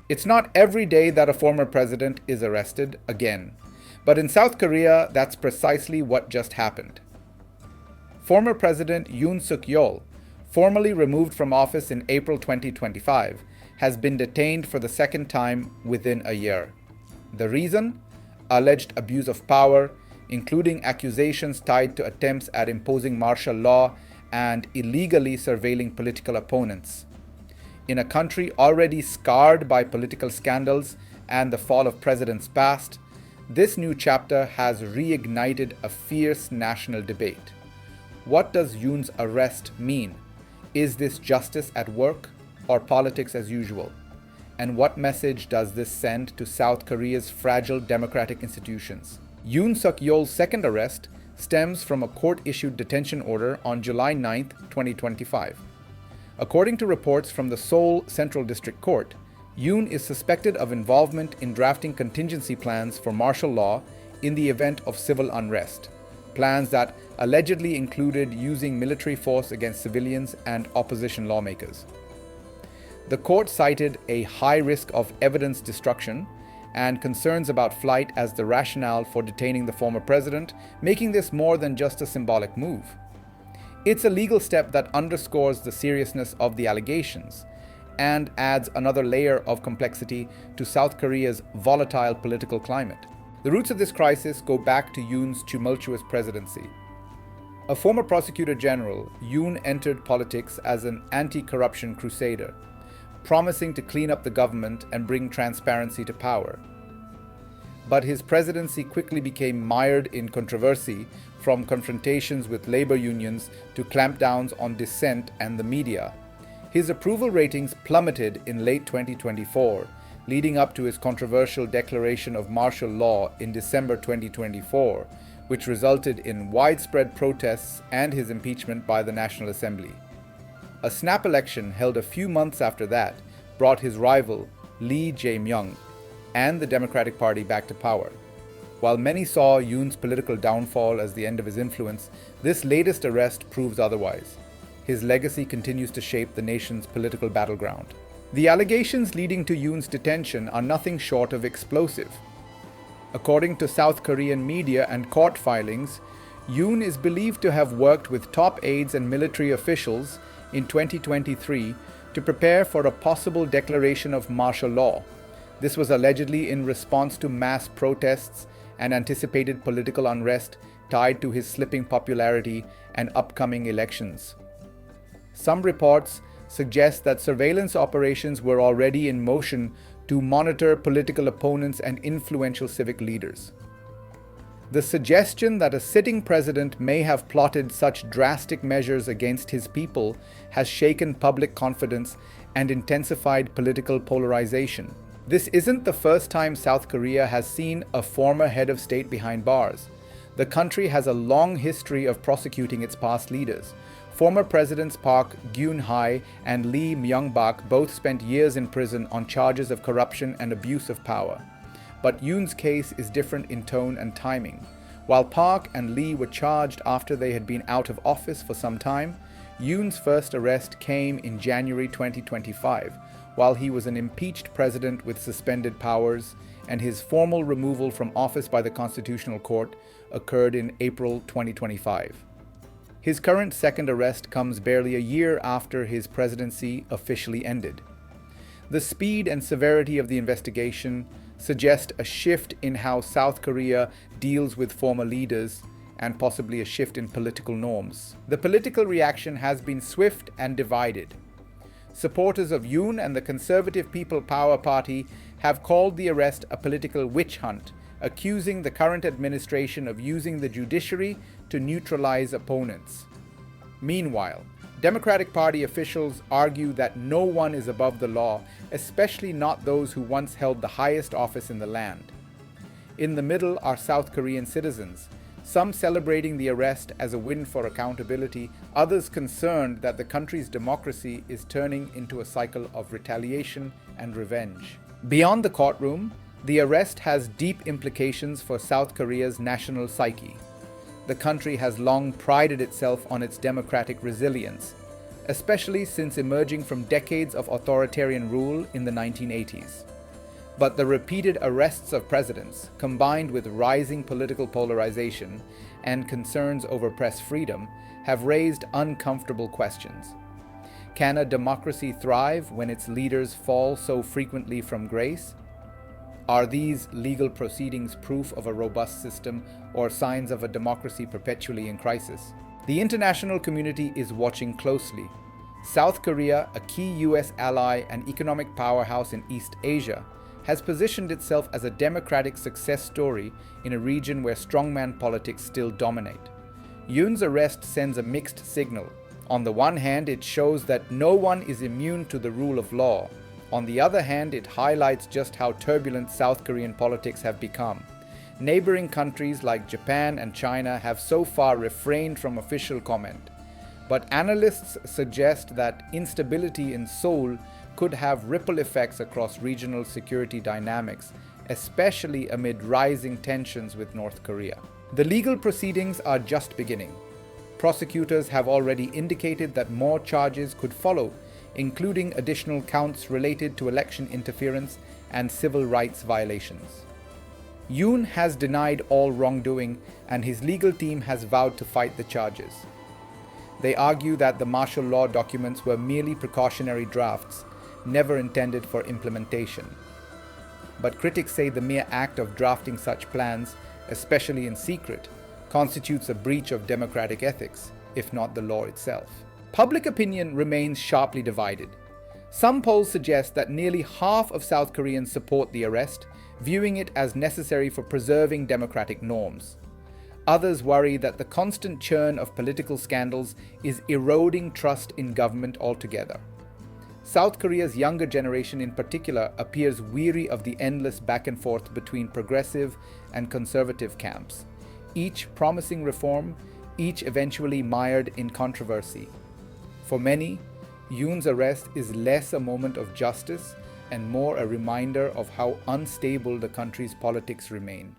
It's not every day that a former president is arrested again, but in South Korea, that's precisely what just happened. Former President Yoon Suk-yeol, formally removed from office in April 2025, has been detained for the second time within a year. The reason? Alleged abuse of power, including accusations tied to attempts at imposing martial law and illegally surveilling political opponents. In a country already scarred by political scandals and the fall of presidents past, this new chapter has reignited a fierce national debate. What does Yoon's arrest mean? Is this justice at work or politics as usual? And what message does this send to South Korea's fragile democratic institutions? Yoon Suk-yeol's second arrest stems from a court-issued detention order on July 9, 2025. According to reports from the Seoul Central District Court, Yoon is suspected of involvement in drafting contingency plans for martial law in the event of civil unrest, plans that allegedly included using military force against civilians and opposition lawmakers. The court cited a high risk of evidence destruction and concerns about flight as the rationale for detaining the former president, making this more than just a symbolic move. It's a legal step that underscores the seriousness of the allegations and adds another layer of complexity to South Korea's volatile political climate. The roots of this crisis go back to Yoon's tumultuous presidency. A former prosecutor general, Yoon entered politics as an anti-corruption crusader, promising to clean up the government and bring transparency to power. But his presidency quickly became mired in controversy, from confrontations with labor unions to clampdowns on dissent and the media. His approval ratings plummeted in late 2024, leading up to his controversial declaration of martial law in December 2024, which resulted in widespread protests and his impeachment by the National Assembly. A snap election held a few months after that brought his rival, Lee Jae-myung, and the Democratic Party back to power. While many saw Yoon's political downfall as the end of his influence, this latest arrest proves otherwise. His legacy continues to shape the nation's political battleground. The allegations leading to Yoon's detention are nothing short of explosive. According to South Korean media and court filings, Yoon is believed to have worked with top aides and military officials in 2023 to prepare for a possible declaration of martial law. This was allegedly in response to mass protests and anticipated political unrest tied to his slipping popularity and upcoming elections. Some reports suggest that surveillance operations were already in motion to monitor political opponents and influential civic leaders. The suggestion that a sitting president may have plotted such drastic measures against his people has shaken public confidence and intensified political polarization. This isn't the first time South Korea has seen a former head of state behind bars. The country has a long history of prosecuting its past leaders. Former Presidents Park Geun-hye and Lee Myung-bak both spent years in prison on charges of corruption and abuse of power. But Yoon's case is different in tone and timing. While Park and Lee were charged after they had been out of office for some time, Yoon's first arrest came in January 2025, while he was an impeached president with suspended powers, and his formal removal from office by the Constitutional Court occurred in April 2025. His current second arrest comes barely a year after his presidency officially ended. The speed and severity of the investigation suggest a shift in how South Korea deals with former leaders and possibly a shift in political norms. The political reaction has been swift and divided. Supporters of Yoon and the Conservative People Power Party have called the arrest a political witch hunt, accusing the current administration of using the judiciary to neutralize opponents. Meanwhile, Democratic Party officials argue that no one is above the law, especially not those who once held the highest office in the land. In the middle are South Korean citizens, some celebrating the arrest as a win for accountability, others concerned that the country's democracy is turning into a cycle of retaliation and revenge. Beyond the courtroom, the arrest has deep implications for South Korea's national psyche. The country has long prided itself on its democratic resilience, especially since emerging from decades of authoritarian rule in the 1980s. But the repeated arrests of presidents, combined with rising political polarization and concerns over press freedom, have raised uncomfortable questions. Can a democracy thrive when its leaders fall so frequently from grace? Are these legal proceedings proof of a robust system or signs of a democracy perpetually in crisis? The international community is watching closely. South Korea, a key US ally and economic powerhouse in East Asia, has positioned itself as a democratic success story in a region where strongman politics still dominate. Yoon's arrest sends a mixed signal. On the one hand, it shows that no one is immune to the rule of law. On the other hand, it highlights just how turbulent South Korean politics have become. Neighboring countries like Japan and China have so far refrained from official comment. But analysts suggest that instability in Seoul could have ripple effects across regional security dynamics, especially amid rising tensions with North Korea. The legal proceedings are just beginning. Prosecutors have already indicated that more charges could follow, including additional counts related to election interference and civil rights violations. Yoon has denied all wrongdoing, and his legal team has vowed to fight the charges. They argue that the martial law documents were merely precautionary drafts, never intended for implementation. But critics say the mere act of drafting such plans, especially in secret, constitutes a breach of democratic ethics, if not the law itself. Public opinion remains sharply divided. Some polls suggest that nearly half of South Koreans support the arrest, viewing it as necessary for preserving democratic norms. Others worry that the constant churn of political scandals is eroding trust in government altogether. South Korea's younger generation in particular appears weary of the endless back and forth between progressive and conservative camps, each promising reform, each eventually mired in controversy. For many, Yoon's arrest is less a moment of justice and more a reminder of how unstable the country's politics remain.